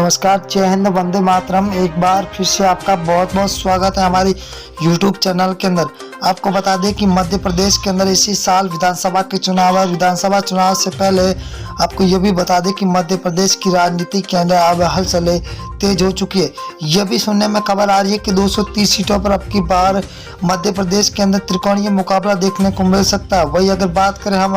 नमस्कार, जय हिंद, वंदे मातरम। एक बार फिर से आपका बहुत बहुत स्वागत है हमारी YouTube चैनल के अंदर। आपको बता दें कि मध्य प्रदेश के अंदर इसी साल विधानसभा के चुनाव है। विधानसभा चुनाव से पहले आपको ये भी बता दें कि मध्य प्रदेश की राजनीति के अंदर अब हलचलें तेज हो चुकी है। यह भी सुनने में खबर आ रही है कि 230 सीटों पर अब की बार मध्य प्रदेश के अंदर त्रिकोणीय मुकाबला देखने को मिल सकता है। वही अगर बात करें हम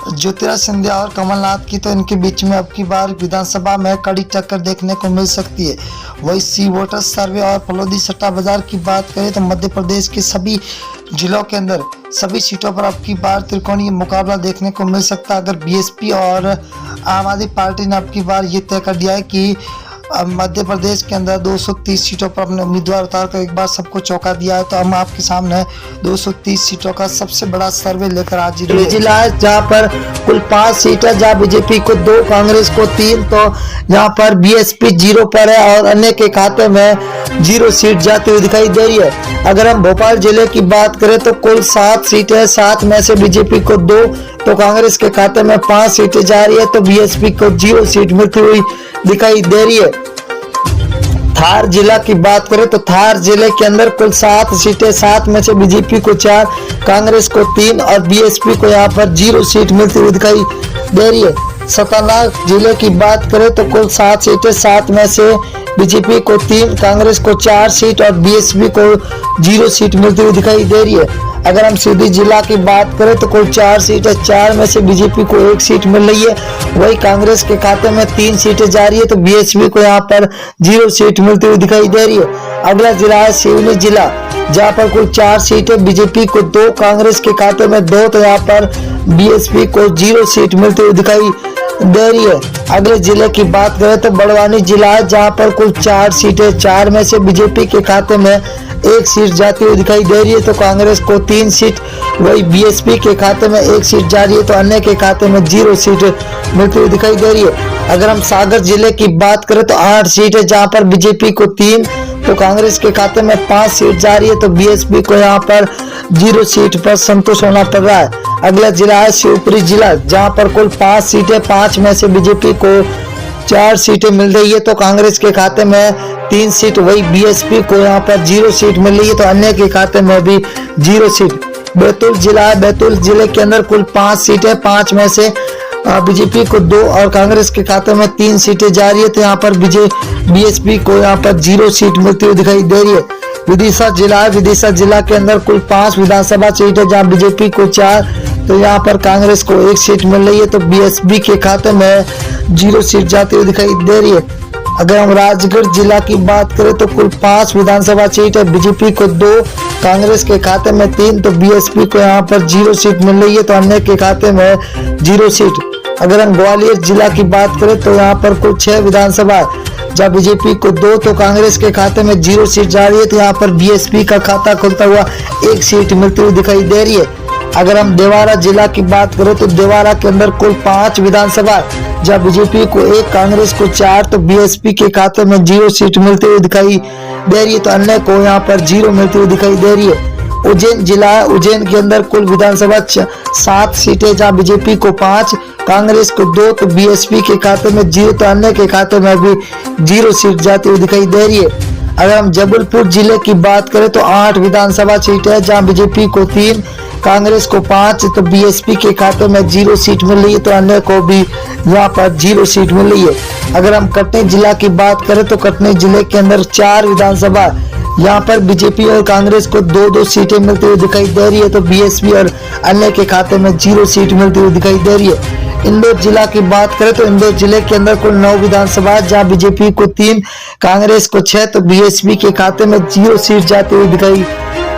ज्योतिरादित्य सिंधिया और कमलनाथ की, तो इनके बीच में अब की बार विधानसभा में कड़ी टक्कर देखने को मिल सकती है। वही सी वोटर सर्वे और फलोदी सट्टा बाजार की बात करें तो मध्य प्रदेश के सभी जिलों के अंदर सभी सीटों पर अब की बार त्रिकोणीय मुकाबला देखने को मिल सकता है। अगर बीएसपी और आम आदमी पार्टी ने अब की बार ये तय कर दिया है कि मध्य प्रदेश के अंदर 230 सीटों पर अपने उम्मीदवार उतारकर एक बार सबको चौंका दिया है, तो हम आपके सामने 230 सीटों का सबसे बड़ा सर्वे लेकर हाजिर हुए। जिला है जहाँ पर कुल 5 सीट है, जहाँ बीजेपी को 2, कांग्रेस को 3, तो यहाँ पर बीएसपी 0 पर है और अन्य के खाते में 0 सीट जाती हुई दिखाई दे रही है। अगर हम भोपाल जिले की बात करें तो कुल 7 सीटें है, 7 में से बीजेपी को 2, तो कांग्रेस के खाते में 5 सीटें जा रही है, तो बीएसपी को 0 सीट मिलती हुई दिखाई दे रही है। धार जिला की बात करें तो धार जिले के अंदर कुल 7 सीटें, 7 में से बीजेपी को 4, कांग्रेस को 3 और बीएसपी को यहाँ पर 0 सीट मिलती हुई दिखाई दे रही है। सतानाथ जिले की बात करें तो कुल 7 सीटें, 7 में से बीजेपी को 3, कांग्रेस को 4 सीट और बीएसपी को 0 सीट मिलती हुई दिखाई दे रही है। अगर हम सीधी जिला की बात करें तो कुल 4 सीटें, 4 में से बीजेपी को 1 सीट मिल रही है। वही कांग्रेस के खाते में 3 सीटें जा रही है, तो बीएसपी को यहाँ पर 0 सीट मिलती हुई दिखाई दे रही है। अगला जिला है सिवनी जिला, जहाँ पर कुल 4 सीटें, बीजेपी को 2, कांग्रेस के खाते में 2, तो यहाँ पर बीएसपी को 0 सीट मिलती हुई दिखाई दे रही है। अगले जिले की बात करें तो बड़वानी जिला है, जहाँ पर कुल 4 सीटें, 4 में से बीजेपी के खाते में 1 सीट जाती हुई दिखाई दे रही है, तो कांग्रेस को 3 सीट, वही बीएसपी के खाते में 1 सीट जा रही है, तो अन्य के खाते में 0 सीट मिलती हुई दिखाई दे रही है। अगर हम सागर जिले की बात करें तो 8 सीट है, जहाँ पर बीजेपी को 3, तो कांग्रेस के खाते में 5 सीट जा रही है, तो बीएसपी को यहाँ पर 0 सीट पर संतोष होना पड़ रहा है। अगला जिला है शिवपुरी जिला, जहाँ पर कुल 5 सीटें, 5 में से बीजेपी को 4 सीटें मिल रही है, तो कांग्रेस के खाते में 3 सीट, वही बीएसपी को यहाँ पर 0 सीट मिल रही है, तो अन्य के खाते में भी 0 सीट। बैतूल जिला है, बैतूल जिले के अंदर कुल 5 सीटें, 5 में से बीजेपी को 2 और कांग्रेस के खाते में 3 सीटें जा रही है, तो यहाँ पर बीएसपी को यहाँ पर 0 सीट मिलती हुई दिखाई दे रही है। विदिशा जिला है, विदिशा जिला के अंदर कुल 5 विधानसभा सीट है, जहाँ बीजेपी को 4, तो यहाँ पर कांग्रेस को 1 सीट मिल रही है, तो बीएसपी के खाते में 0 सीट जाती हुई दिखाई दे रही है। अगर हम राजगढ़ जिला की बात करें तो कुल 5 विधानसभा सीट है, बीजेपी को 2, कांग्रेस के खाते में 3, तो बीएसपी को यहाँ पर 0 सीट मिल रही है, तो अन्य के खाते में 0 सीट। अगर हम ग्वालियर जिला की बात करें तो यहाँ पर कुल 6 विधानसभा, जहाँ बीजेपी को 2, तो कांग्रेस के खाते में 0 सीट जा रही है, तो यहाँ पर बीएसपी का खाता खुलता हुआ 1 सीट मिलती हुई दिखाई दे रही है। अगर हम देवारा जिला की बात करें तो देवारा के अंदर कुल 5 विधानसभा, जहाँ बीजेपी को 1, कांग्रेस को 4, तो बीएसपी के खाते में 0 सीट मिलती हुई दिखाई दे रही है, तो अन्य को यहाँ पर 0 मिलती हुई दिखाई दे रही है। उज्जैन जिला है, उज्जैन के अंदर कुल विधानसभा 7 सीटें, जहाँ बीजेपी को 5, कांग्रेस को 2, तो बीएसपी के खाते में 0, तो अन्य के खाते में भी 0 सीट जाती हुई दिखाई दे रही है। अगर हम जबलपुर जिले की बात करें तो 8 विधानसभा सीट है, जहाँ बीजेपी को 3, कांग्रेस को 5, तो बीएसपी के खाते में 0 सीट मिल रही है, तो अन्य को भी यहाँ पर 0 सीट मिल रही है। अगर हम कटनी जिला की बात करें तो कटनी जिले के अंदर 4 विधानसभा, यहाँ पर बीजेपी और कांग्रेस को 2-2 सीटें मिलती हुई दिखाई दे रही है, तो बीएसपी और अन्य के खाते में 0 सीट मिलती हुई दिखाई दे रही है। इंदौर जिला की बात करें तो इंदौर जिले के अंदर कुल 9 विधानसभा, जहाँ बीजेपी को 3, कांग्रेस को 6, तो बीएसपी के खाते में 0 सीट जाती हुई दिखाई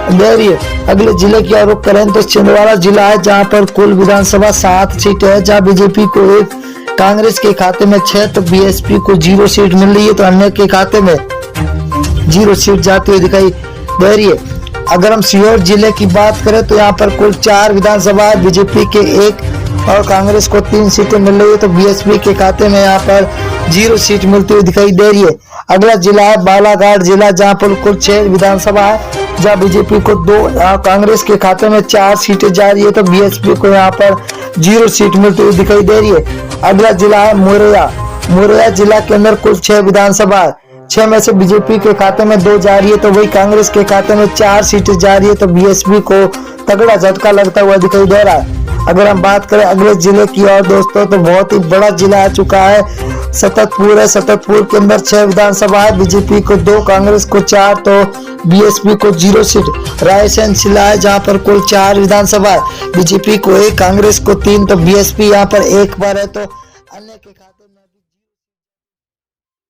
दे रही है। अगले जिले की रुख करें तो छिंदवाड़ा जिला है, जहाँ पर कुल विधानसभा 7 सीट है, जहाँ बीजेपी को 1, कांग्रेस के खाते में 6, तो बीएसपी को 0 सीट मिल रही है, तो अन्य के खाते में 0 सीट जाती हुई दिखाई दे रही है। अगर हम सीहोर जिले की बात करें तो यहाँ पर कुल 4 विधानसभा, बीजेपी के 1 और कांग्रेस को 3 सीटें मिल रही है, तो बीएसपी के खाते में यहाँ पर 0 सीट मिलती हुई दिखाई दे रही है। अगला जिला है बालाघाट जिला, जहाँ पर कुल 6 विधानसभा है, जहाँ बीजेपी को 2, कांग्रेस के खाते में 4 सीटें जा रही है, तो बीएसपी को यहाँ पर 0 सीट मिलती हुई दिखाई दे रही है। अगला जिला है मुरैया, मुरैना जिला के अंदर कुल 6 विधानसभा, 6 में से बीजेपी के खाते में 2 जा रही है, तो वही कांग्रेस के खाते में 4 सीटें जा रही है। तो बीएसपी को तगड़ा झटका लगता हुआ दिखाई दे रहा है। अगर हम बात करें अगले जिले की और दोस्तों, तो बहुत ही बड़ा जिला आ चुका है, सततपुर है। सततपुर के अंदर 6 विधानसभा है, बीजेपी को 2, कांग्रेस को 4, तो बीएसपी को 0 सीट। रायसेन जिला है जहां पर कुल 4 विधानसभा है, बीजेपी को 1, कांग्रेस को 3, तो बीएसपी यहां पर 1 पर है। तो अन्य के